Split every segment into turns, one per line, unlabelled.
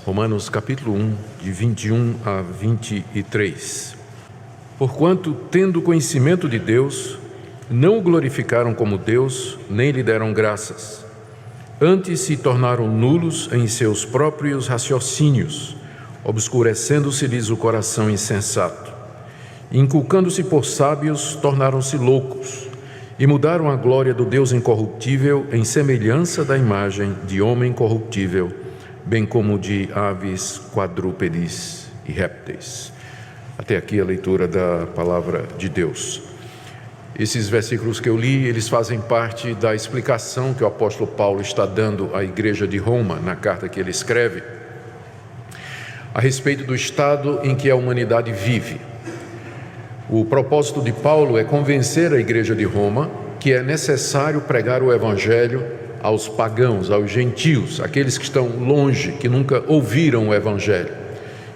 Romanos capítulo 1, de 21 a 23. Porquanto, tendo conhecimento de Deus, não o glorificaram como Deus, nem lhe deram graças. Antes se tornaram nulos em seus próprios raciocínios, obscurecendo-se-lhes o coração insensato. Inculcando-se por sábios, tornaram-se loucos, e mudaram a glória do Deus incorruptível em semelhança da imagem de homem corruptível, bem como de aves, quadrúpedes e répteis. Até aqui a leitura da palavra de Deus. Esses versículos que eu li, eles fazem parte da explicação que o apóstolo Paulo está dando à igreja de Roma, na carta que ele escreve, a respeito do estado em que a humanidade vive. O propósito de Paulo é convencer a igreja de Roma que é necessário pregar o evangelho aos pagãos, aos gentios, aqueles que estão longe, que nunca ouviram o evangelho.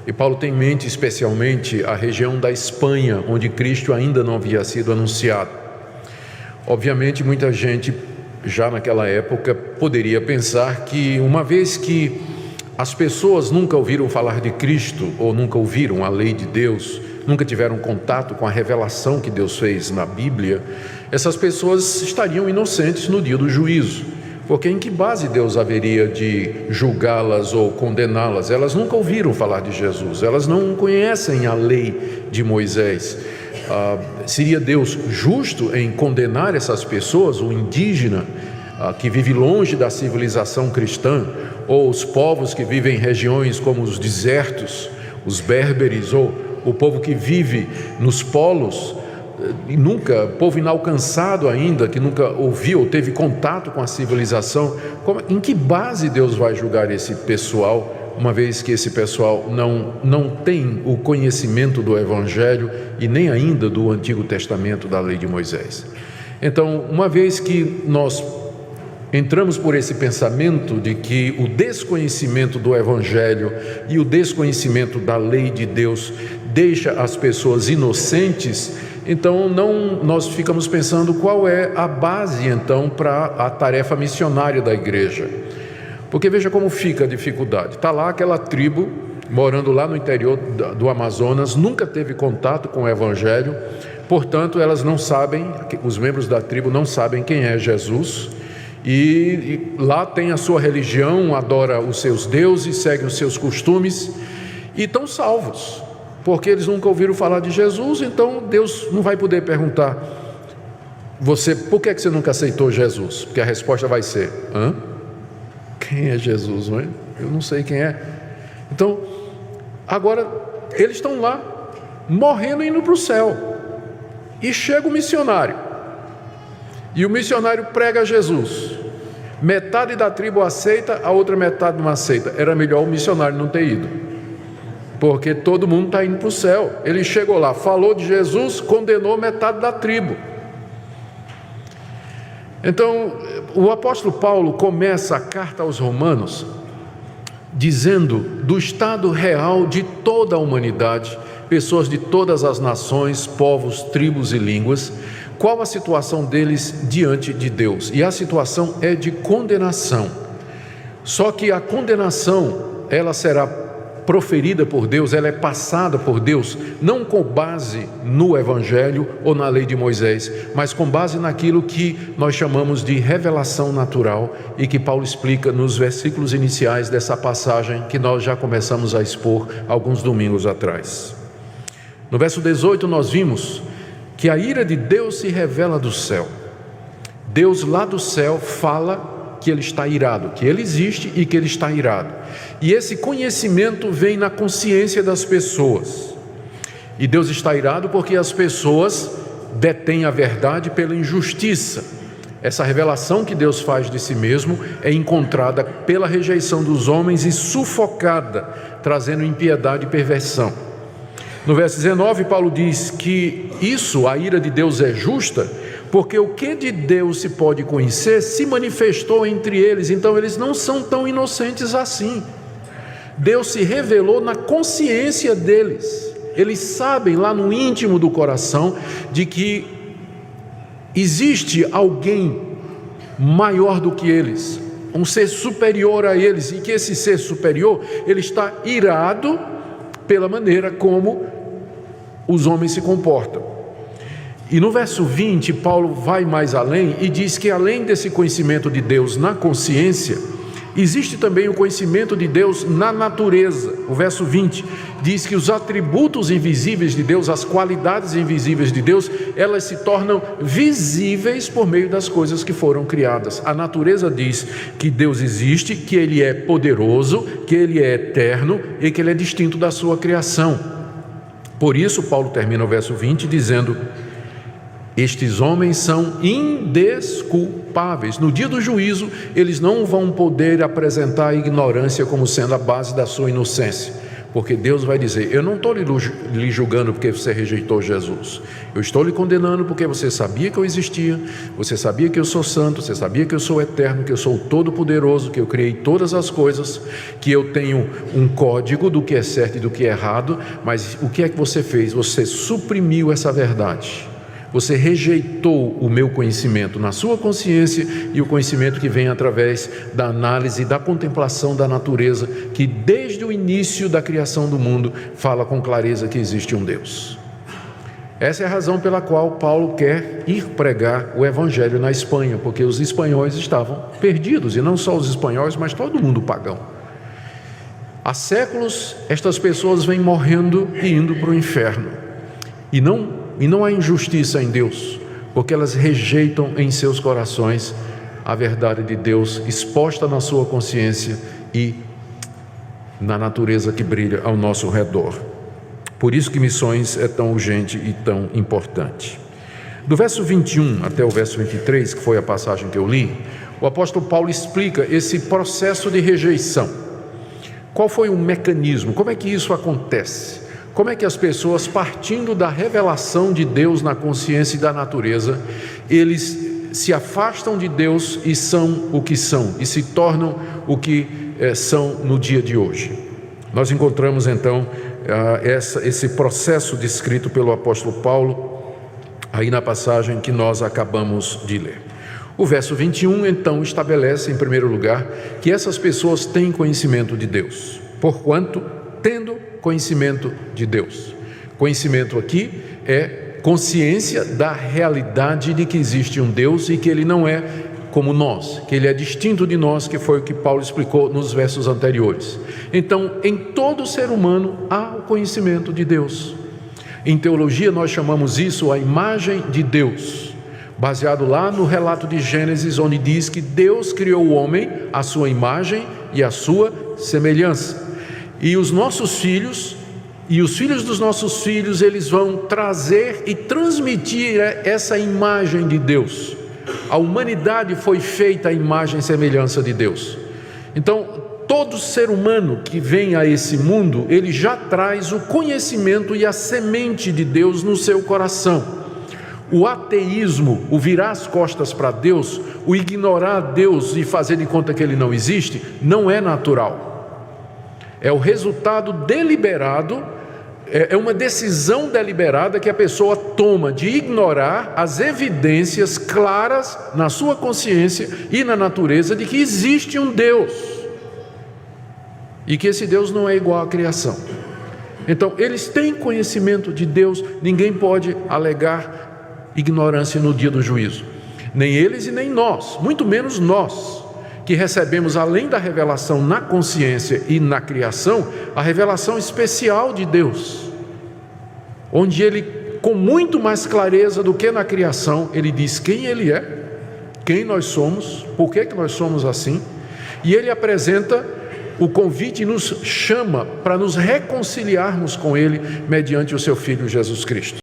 E Paulo tem em mente especialmente a região da Espanha, onde Cristo ainda não havia sido anunciado. Obviamente, muita gente, já naquela época, poderia pensar que, uma vez que as pessoas nunca ouviram falar de Cristo, ou nunca ouviram a lei de Deus, nunca tiveram contato com a revelação que Deus fez na Bíblia, essas pessoas estariam inocentes no dia do juízo. Porque em que base Deus haveria de julgá-las ou condená-las? Elas nunca ouviram falar de Jesus, elas não conhecem a lei de Moisés. Seria Deus justo em condenar essas pessoas, o indígena que vive longe da civilização cristã, ou os povos que vivem em regiões como os desertos, os berberes, ou o povo que vive nos polos, e povo inalcançado ainda, que nunca ouviu ou teve contato com a civilização? Em que base Deus vai julgar esse pessoal, uma vez que esse pessoal não tem o conhecimento do Evangelho e nem ainda do Antigo Testamento, da lei de Moisés? Então, uma vez que nós entramos por esse pensamento de que o desconhecimento do Evangelho e o desconhecimento da lei de Deus deixa as pessoas inocentes, então nós ficamos pensando qual é a base então para a tarefa missionária da igreja. Porque veja como fica a dificuldade. Está lá aquela tribo morando lá no interior do Amazonas, nunca teve contato com o Evangelho, portanto elas não sabem, os membros da tribo não sabem quem é Jesus, e lá tem a sua religião, adora os seus deuses, segue os seus costumes e estão salvos, porque eles nunca ouviram falar de Jesus. Então Deus não vai poder perguntar: por que você nunca aceitou Jesus? Porque a resposta vai ser: quem é Jesus, não é? Eu não sei quem é. Então, agora eles estão lá, morrendo e indo para o céu, e chega o missionário, e o missionário prega Jesus. Metade da tribo aceita, a outra metade não aceita. Era melhor o missionário não ter ido, porque todo mundo está indo para o céu. Ele chegou lá, falou de Jesus, condenou metade da tribo. Então, o apóstolo Paulo começa a carta aos Romanos dizendo do estado real de toda a humanidade, pessoas de todas as nações, povos, tribos e línguas, qual a situação deles diante de Deus. E a situação é de condenação. Só que a condenação, ela será proferida por Deus, ela é passada por Deus, não com base no Evangelho ou na lei de Moisés, mas com base naquilo que nós chamamos de revelação natural, e que Paulo explica nos versículos iniciais dessa passagem que nós já começamos a expor alguns domingos atrás. No verso 18 nós vimos que a ira de Deus se revela do céu. Deus lá do céu fala que Ele está irado, que Ele existe e que Ele está irado. E esse conhecimento vem na consciência das pessoas. E Deus está irado porque as pessoas detêm a verdade pela injustiça. Essa revelação que Deus faz de si mesmo é encontrada pela rejeição dos homens e sufocada, trazendo impiedade e perversão. No verso 19, Paulo diz que a ira de Deus é justa, porque o que de Deus se pode conhecer se manifestou entre eles, então eles não são tão inocentes assim. Deus se revelou na consciência deles, eles sabem lá no íntimo do coração de que existe alguém maior do que eles, um ser superior a eles, e que esse ser superior, ele está irado pela maneira como os homens se comportam. E no verso 20, Paulo vai mais além e diz que além desse conhecimento de Deus na consciência, existe também o conhecimento de Deus na natureza. O verso 20 diz que os atributos invisíveis de Deus, as qualidades invisíveis de Deus, elas se tornam visíveis por meio das coisas que foram criadas. A natureza diz que Deus existe, que Ele é poderoso, que Ele é eterno e que Ele é distinto da sua criação. Por isso, Paulo termina o verso 20 dizendo: estes homens são indesculpáveis. No dia do juízo, eles não vão poder apresentar a ignorância como sendo a base da sua inocência, porque Deus vai dizer: eu não estou lhe julgando porque você rejeitou Jesus, eu estou lhe condenando porque você sabia que eu existia, você sabia que eu sou santo, você sabia que eu sou eterno, que eu sou todo-poderoso, que eu criei todas as coisas, que eu tenho um código do que é certo e do que é errado, mas o que é que você fez? Você suprimiu essa verdade. Você rejeitou o meu conhecimento na sua consciência e o conhecimento que vem através da análise e da contemplação da natureza, que desde o início da criação do mundo fala com clareza que existe um Deus. Essa é a razão pela qual Paulo quer ir pregar o evangelho na Espanha, porque os espanhóis estavam perdidos, e não só os espanhóis, mas todo mundo pagão. Há séculos estas pessoas vêm morrendo e indo para o inferno, e não há injustiça em Deus, porque elas rejeitam em seus corações a verdade de Deus exposta na sua consciência e na natureza que brilha ao nosso redor. Por isso que missões é tão urgente e tão importante. Do verso 21 até o verso 23, que foi a passagem que eu li, o apóstolo Paulo explica esse processo de rejeição. Qual foi o mecanismo? Como é que isso acontece? Como é que as pessoas, partindo da revelação de Deus na consciência e da natureza, eles se afastam de Deus e são o que são, e se tornam o que são no dia de hoje? Nós encontramos então esse processo descrito pelo apóstolo Paulo aí na passagem que nós acabamos de ler. O verso 21 então estabelece em primeiro lugar que essas pessoas têm conhecimento de Deus, porquanto tendo conhecimento de Deus. Conhecimento aqui é consciência da realidade de que existe um Deus e que Ele não é como nós, que Ele é distinto de nós, que foi o que Paulo explicou nos versos anteriores. Então, em todo ser humano há o conhecimento de Deus. Em teologia nós chamamos isso a imagem de Deus, baseado lá no relato de Gênesis, onde diz que Deus criou o homem à sua imagem e à sua semelhança. E os nossos filhos e os filhos dos nossos filhos, eles vão trazer e transmitir essa imagem de Deus. A humanidade foi feita à imagem e semelhança de Deus. Então, todo ser humano que vem a esse mundo, ele já traz o conhecimento e a semente de Deus no seu coração. O ateísmo, o virar as costas para Deus, o ignorar Deus e fazer de conta que Ele não existe, não é natural. É o resultado deliberado, é uma decisão deliberada que a pessoa toma de ignorar as evidências claras na sua consciência e na natureza de que existe um Deus e que esse Deus não é igual à criação. Então, eles têm conhecimento de Deus, ninguém pode alegar ignorância no dia do juízo, nem eles e nem nós, muito menos nós, que recebemos, além da revelação na consciência e na criação, a revelação especial de Deus, onde Ele, com muito mais clareza do que na criação, Ele diz quem Ele é, quem nós somos, por que nós somos assim, e Ele apresenta o convite e nos chama para nos reconciliarmos com Ele mediante o Seu Filho Jesus Cristo.